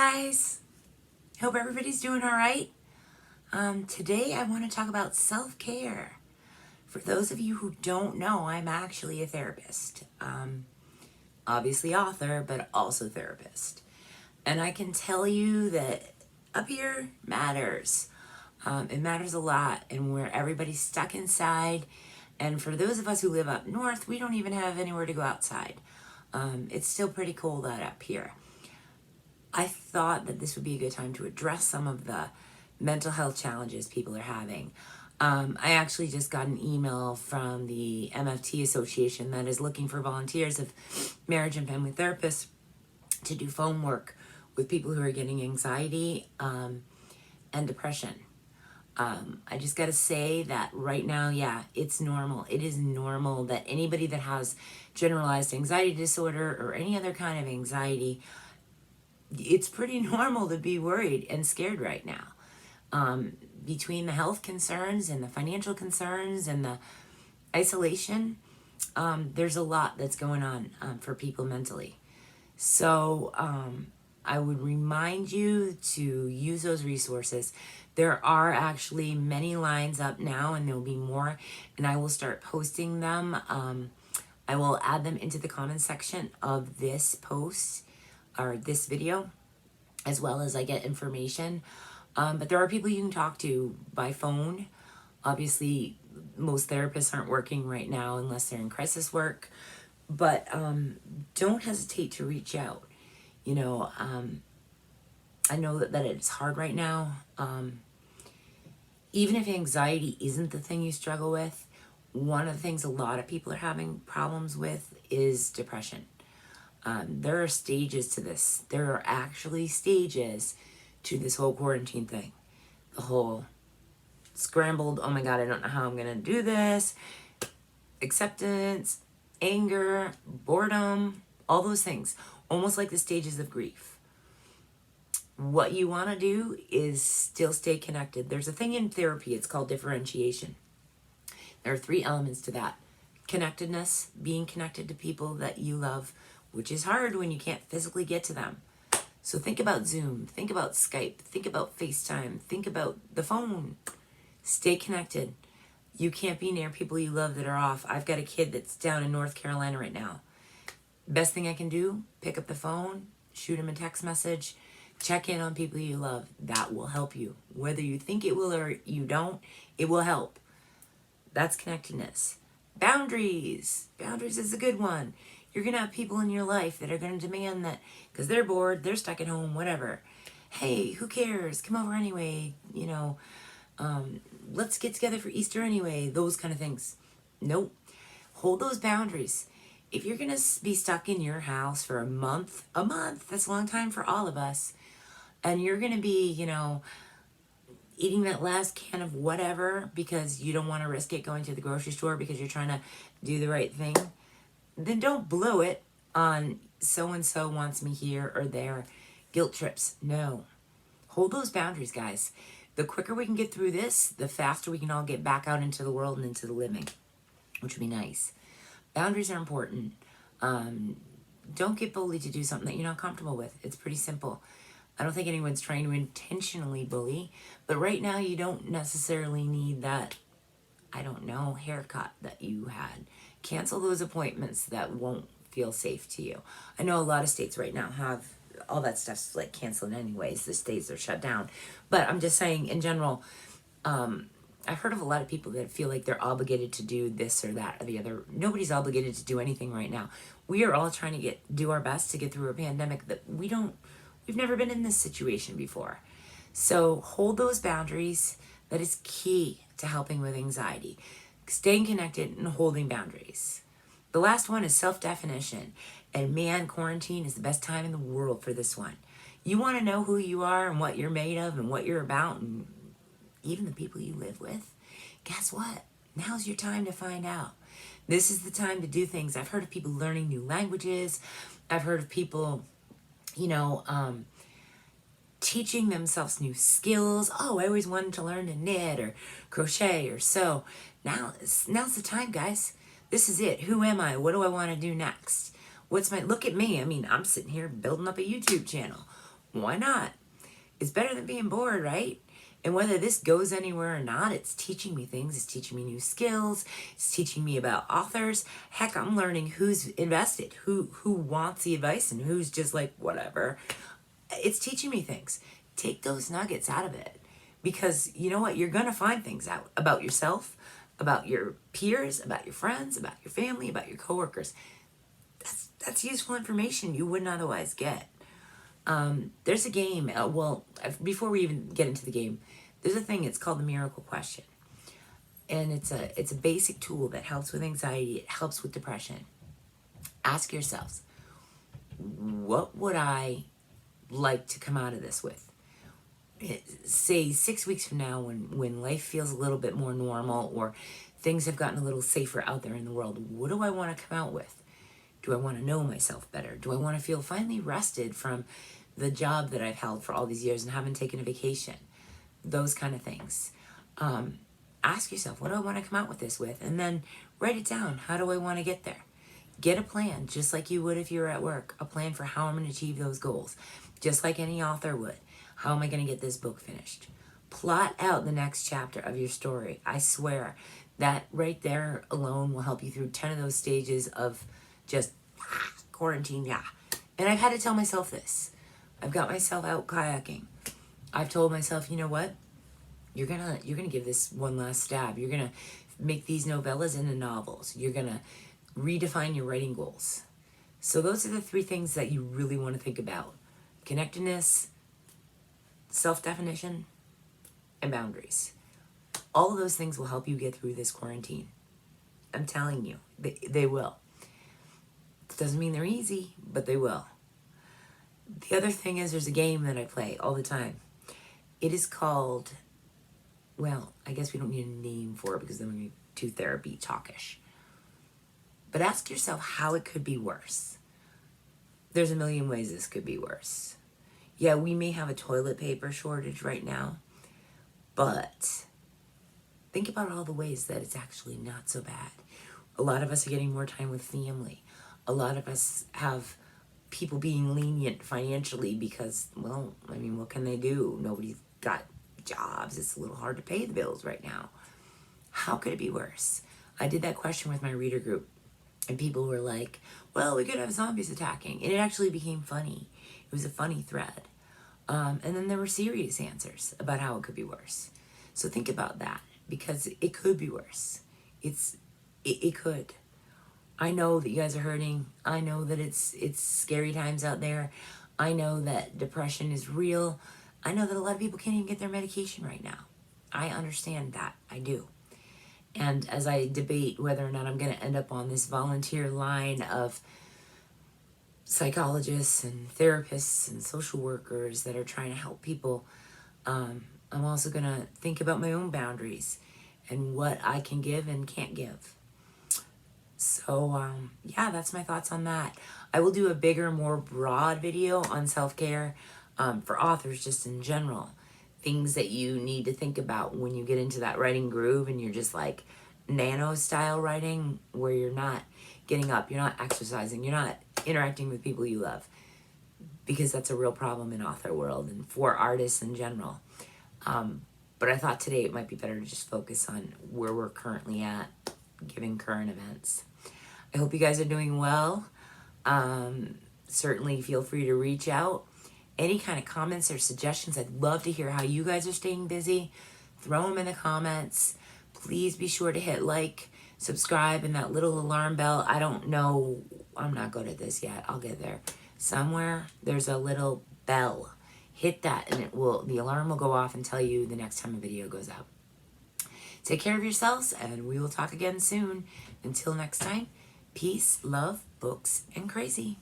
guys, hope everybody's doing all right. Today I want to talk about self-care. For those of you who don't know, I'm actually a therapist. Obviously author, but also therapist. And I can tell you that up here matters. It matters a lot, and where everybody's stuck inside. And for those of us who live up north, we don't even have anywhere to go outside. It's still pretty cold out up here. I thought that this would be a good time to address some of the mental health challenges people are having. I actually just got an email from the MFT Association that is looking for volunteers of marriage and family therapists to do phone work with people who are getting anxiety and depression. I just got to say that right now, yeah, it's normal. It is normal that anybody that has generalized anxiety disorder or any other kind of anxiety, it's pretty normal to be worried and scared right now. Between the health concerns and the financial concerns and the isolation, there's a lot that's going on for people mentally. So I would remind you to use those resources. There are actually many lines up now, and there will be more, and I will start posting them. I will add them into the comment section of this post or this video, as well as I get information. But there are people you can talk to by phone. Obviously, most therapists aren't working right now unless they're in crisis work. But don't hesitate to reach out. You know, I know that it's hard right now. Even if anxiety isn't the thing you struggle with, one of the things a lot of people are having problems with is depression. There are stages to this. There are actually stages to this whole quarantine thing. The whole scrambled, oh my God, I don't know how I'm going to do this. Acceptance, anger, boredom, all those things. Almost like the stages of grief. What you want to do is still stay connected. There's a thing in therapy, it's called differentiation. There are 3 elements to that. Connectedness, being connected to people that you love, which is hard when you can't physically get to them. So think about Zoom, think about Skype, think about FaceTime, think about the phone. Stay connected. You can't be near people you love that are off. I've got a kid that's down in North Carolina right now. Best thing I can do, pick up the phone, shoot him a text message, check in on people you love. That will help you. Whether you think it will or you don't, it will help. That's connectedness. Boundaries. Boundaries is a good one. You're going to have people in your life that are going to demand that because they're bored, they're stuck at home, whatever. Hey, who cares? Come over anyway. You know, let's get together for Easter anyway. Those kind of things. Nope. Hold those boundaries. If you're going to be stuck in your house for a month, that's a long time for all of us. And you're going to be, you know, eating that last can of whatever because you don't want to risk it going to the grocery store because you're trying to do the right thing, then don't blow it on so-and-so wants me here or there. Guilt trips. No. Hold those boundaries, guys. The quicker we can get through this, the faster we can all get back out into the world and into the living, which would be nice. Boundaries are important. Don't get bullied to do something that you're not comfortable with. It's pretty simple. I don't think anyone's trying to intentionally bully, but right now you don't necessarily need that, I don't know, haircut that you had. Cancel those appointments that won't feel safe to you. I know a lot of states right now have all that stuff's like canceled anyways. The states are shut down. But I'm just saying in general, I've heard of a lot of people that feel like they're obligated to do this or that or the other. Nobody's obligated to do anything right now. We are all trying to do our best to get through a pandemic that we've never been in this situation before. So hold those boundaries. That is key to helping with anxiety. Staying connected and holding boundaries. The last one is self-definition. And man, quarantine is the best time in the world for this one. You want to know who you are and what you're made of and what you're about and even the people you live with? Guess what? Now's your time to find out. This is the time to do things. I've heard of people learning new languages. I've heard of people, you know, teaching themselves new skills. Oh, I always wanted to learn to knit or crochet or sew. Now's the time, guys. This is it. Who am I? What do I want to do next? Look at me. I mean, I'm sitting here building up a YouTube channel. Why not? It's better than being bored, right? And whether this goes anywhere or not, it's teaching me things. It's teaching me new skills. It's teaching me about authors. Heck, I'm learning who's invested, who wants the advice, and who's just like, whatever. It's teaching me things. Take those nuggets out of it. Because you know what? You're going to find things out about yourself, about your peers, about your friends, about your family, about your coworkers. That's useful information you wouldn't otherwise get. There's a game, before we even get into the game, there's a thing, it's called the miracle question. And it's a basic tool that helps with anxiety, it helps with depression. Ask yourselves, what would I like to come out of this with? Say 6 weeks from now, when life feels a little bit more normal, or things have gotten a little safer out there in the world, what do I want to come out with? Do I want to know myself better? Do I want to feel finally rested from the job that I've held for all these years and haven't taken a vacation? Those kind of things. Ask yourself, what do I want to come out with this with? And then write it down. How do I want to get there? Get a plan, just like you would if you were at work. A plan for how I'm going to achieve those goals. Just like any author would. How am I going to get this book finished? Plot out the next chapter of your story. I swear that right there alone will help you through 10 of those stages of just quarantine, yeah. And I've had to tell myself this. I've got myself out kayaking. I've told myself, you know what? You're gonna give this one last stab. You're gonna make these novellas into novels. You're gonna redefine your writing goals. So those are the 3 things that you really want to think about: connectedness, self-definition, and boundaries. All of those things will help you get through this quarantine. I'm telling you, they will. Doesn't mean they're easy, but they will. The other thing is, there's a game that I play all the time. It is called, well, I guess we don't need a name for it because then we're too therapy talkish. But ask yourself how it could be worse. There's a million ways this could be worse. Yeah, we may have a toilet paper shortage right now, but think about all the ways that it's actually not so bad. A lot of us are getting more time with family. A lot of us have people being lenient financially because, well, I mean, what can they do? Nobody's got jobs. It's a little hard to pay the bills right now. How could it be worse? I did that question with my reader group, and people were like, well, we could have zombies attacking. And it actually became funny. It was a funny thread. And then there were serious answers about how it could be worse. So think about that, because it could be worse. It could. I know that you guys are hurting. I know that it's scary times out there. I know that depression is real. I know that a lot of people can't even get their medication right now. I understand that. I do. And as I debate whether or not I'm going to end up on this volunteer line of psychologists and therapists and social workers that are trying to help people, I'm also going to think about my own boundaries and what I can give and can't give. So, yeah, that's my thoughts on that. I will do a bigger, more broad video on self-care for authors just in general. Things that you need to think about when you get into that writing groove and you're just like nano-style writing where you're not getting up, you're not exercising, you're not interacting with people you love. Because that's a real problem in author world and for artists in general. But I thought today it might be better to just focus on where we're currently at, given current events. I hope you guys are doing well. Certainly feel free to reach out. Any kind of comments or suggestions, I'd love to hear how you guys are staying busy. Throw them in the comments. Please be sure to hit like, subscribe, and that little alarm bell. I don't know. I'm not good at this yet. I'll get there. Somewhere there's a little bell. Hit that and the alarm will go off and tell you the next time a video goes out. Take care of yourselves, and we will talk again soon. Until next time, peace, love, books, and crazy.